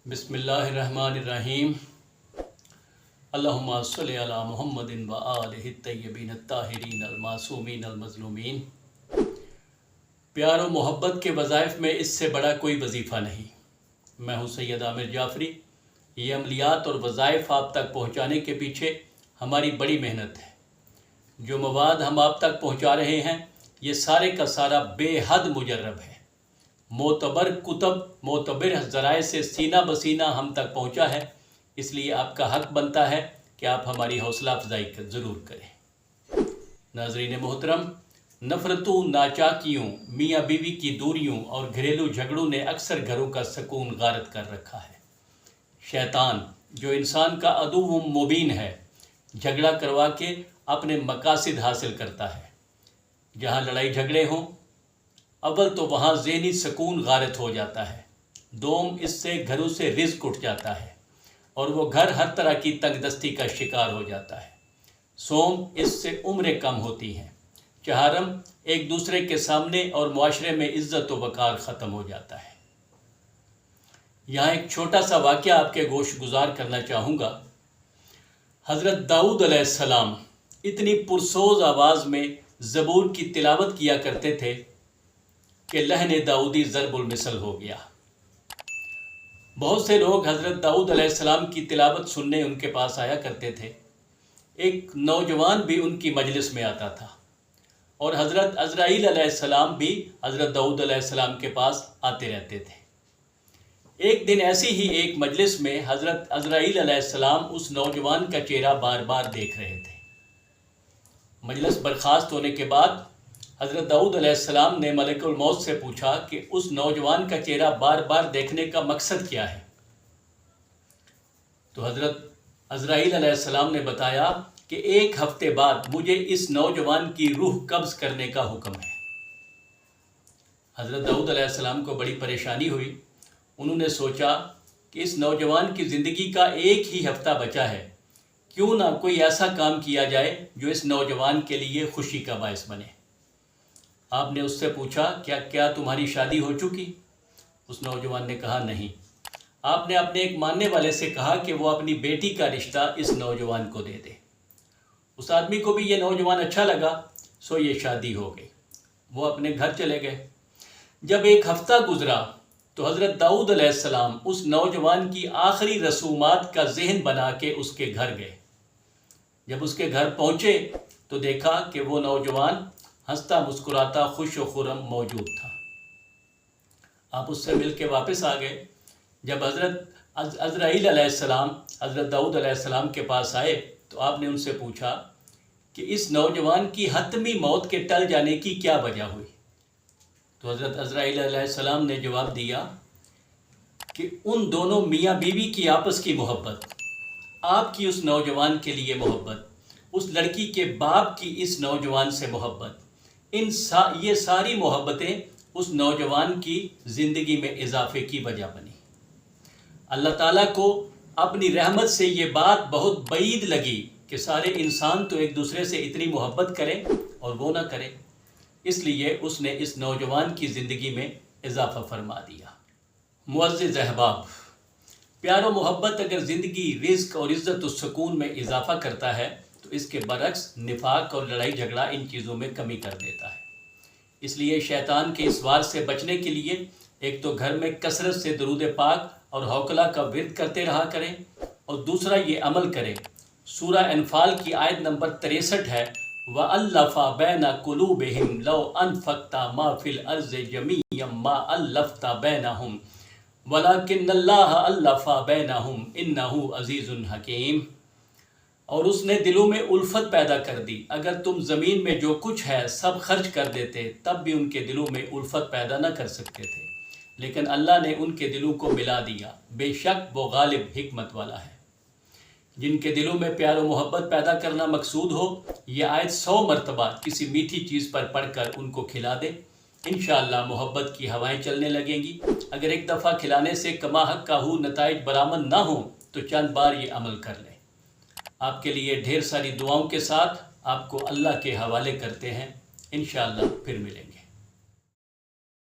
बिस्मिल्लाहिर्रहमानिर्रहीम। अल्लाहुम्मा सल्लि अला मुहम्मदिन व आलिहि तय्यबीन अत्ताहिरीन अलमासूमीन अलमज़लूमीन। प्यार और मोहब्बत के वज़ाइफ में इससे बड़ा कोई वजीफ़ा नहीं। मैं हूँ सैयद आमिर जाफ़री। ये अमलियात और वज़ाइफ आप तक पहुँचाने के पीछे हमारी बड़ी मेहनत है। जो मवाद हम आप तक पहुँचा रहे हैं ये सारे का सारा बेहद मुजर्रब है। मोतबर कुतब मोतबर ज़राए से सीना बसीना हम तक पहुँचा है, इसलिए आपका हक़ बनता है कि आप हमारी हौसला अफजाई ज़रूर करें। नाज़रीन मोहतरम, नफ़रतों, नाचाकियों, मियाँ बीवी की दूरियों और घरेलू झगड़ों ने अक्सर घरों का सुकून गारत कर रखा है। शैतान जो इंसान का अदुव्व मुबीन है, झगड़ा करवा के अपने मकासिद हासिल करता है। जहाँ लड़ाई झगड़े हों, अव्वल तो वहाँ ज़हनी सुकून गारत हो जाता है, दोम इससे घरों से रिज़्क़ उठ जाता है और वो घर हर तरह की तंगदस्ती का शिकार हो जाता है। सोम इससे उम्रें कम होती हैं। चहारम एक दूसरे के सामने और मुआशरे में इज़्ज़त व वक़ार ख़त्म हो जाता है। यहाँ एक छोटा सा वाक़या आपके गोश गुजार करना चाहूँगा। हज़रत दाऊद अलैहिस्सलाम इतनी पुरसोज़ आवाज़ में ज़बूर की तिलावत किया करते थे कि लहने दाऊदी ज़रबुल मिसल हो गया। बहुत से लोग हज़रत दाऊद अलैहिस्सलाम की तिलावत सुनने उनके पास आया करते थे। एक नौजवान भी उनकी मजलिस में आता था और हज़रत अज़राइल अलैहिस्सलाम भी हज़रत दाऊद अलैहिस्सलाम के पास आते रहते थे। एक दिन ऐसी ही एक मजलिस में हज़रत अज़राइल अलैहिस्सलाम उस नौजवान का चेहरा बार बार देख रहे थे। मजलिस बर्खास्त होने के बाद हज़रत दाऊद अलैहिस्सलाम ने मलकुल मौत से पूछा कि उस नौजवान का चेहरा बार बार देखने का मकसद क्या है। तो हज़रत अज़राइल अलैहिस्सलाम ने बताया कि एक हफ्ते बाद मुझे इस नौजवान की रूह कब्ज़ करने का हुक्म है। हज़रत दाऊद अलैहिस्सलाम को बड़ी परेशानी हुई। उन्होंने सोचा कि इस नौजवान की ज़िंदगी का एक ही हफ्ता बचा है, क्यों ना कोई ऐसा काम किया जाए जो इस नौजवान के लिए खुशी का बायस बने। आपने उससे पूछा, क्या तुम्हारी शादी हो चुकी? उस नौजवान ने कहा नहीं। आपने अपने एक मानने वाले से कहा कि वो अपनी बेटी का रिश्ता इस नौजवान को दे दे। उस आदमी को भी ये नौजवान अच्छा लगा, सो ये शादी हो गई। वो अपने घर चले गए। जब एक हफ्ता गुजरा तो हज़रत दाऊद अलैहिस्सलाम उस नौजवान की आखिरी रसूमात का ज़हन बना के उसके घर गए। जब उसके घर पहुँचे तो देखा कि वो नौजवान हंसता मुस्कुराता खुश व खुर्रम मौजूद था। आप उससे मिल के वापस आ गए। जब हज़रत अज़राइल अलैहिस्सलाम हज़रत दाऊद अलैहिस्सलाम के पास आए तो आपने उनसे पूछा कि इस नौजवान की हतमी मौत के टल जाने की क्या वजह हुई। तो हज़रत अज़राइल अलैहिस्सलाम ने जवाब दिया कि उन दोनों मियाँ बीवी की आपस की मोहब्बत, आपकी उस नौजवान के लिए मोहब्बत, उस लड़की के बाप की इस नौजवान से मोहब्बत, ये सारी मोहब्बतें उस नौजवान की ज़िंदगी में इजाफे की वजह बनी। अल्लाह ताला को अपनी रहमत से ये बात बहुत बईद लगी कि सारे इंसान तो एक दूसरे से इतनी मोहब्बत करें और वो ना करें, इसलिए उसने इस नौजवान की ज़िंदगी में इजाफ़ा फरमा दिया। मुअज़्ज़िज़ अहबाब, प्यार और मोहब्बत अगर ज़िंदगी, रिज़्क़ और इज़्ज़त और सुकून में इजाफ़ा करता है तो इसके बरक्स निफाक और लड़ाई झगड़ा इन चीज़ों में कमी कर देता है। इसलिए शैतान के इस वार से बचने के लिए एक तो घर में कसरत से दुरूद पाक और हौकला का विर्द करते रहा करें, और दूसरा ये अमल करें। सूरा अनफाल की आयत नंबर 63 है, वअल्लफ़ा बैना कुलूबिहिम लौ अनफ़क़ता मा फ़िल अर्ज़ि जमीअन मा अल्लफ़ता बैनहुम वलाकिन्नल्लाह अल्लफ़ा बैनहुम इन्नहु अज़ीज़ुन हकीम। और उसने दिलों में उल्फत पैदा कर दी। अगर तुम ज़मीन में जो कुछ है सब खर्च कर देते तब भी उनके दिलों में उल्फत पैदा न कर सकते थे, लेकिन अल्लाह ने उनके दिलों को मिला दिया। बेशक वो गालिब हिकमत वाला है। जिनके दिलों में प्यार और मोहब्बत पैदा करना मकसूद हो, ये आयत 100 मरतबा किसी मीठी चीज़ पर पढ़कर उनको खिला दे। इंशाअल्लाह मोहब्बत की हवाएं चलने लगेंगी। अगर एक दफ़ा खिलाने से कमा हक का नताइज बरामद ना हो तो चंद बार ये अमल कर लें। आपके लिए ढेर सारी दुआओं के साथ आपको अल्लाह के हवाले करते हैं। इंशाअल्लाह फिर मिलेंगे।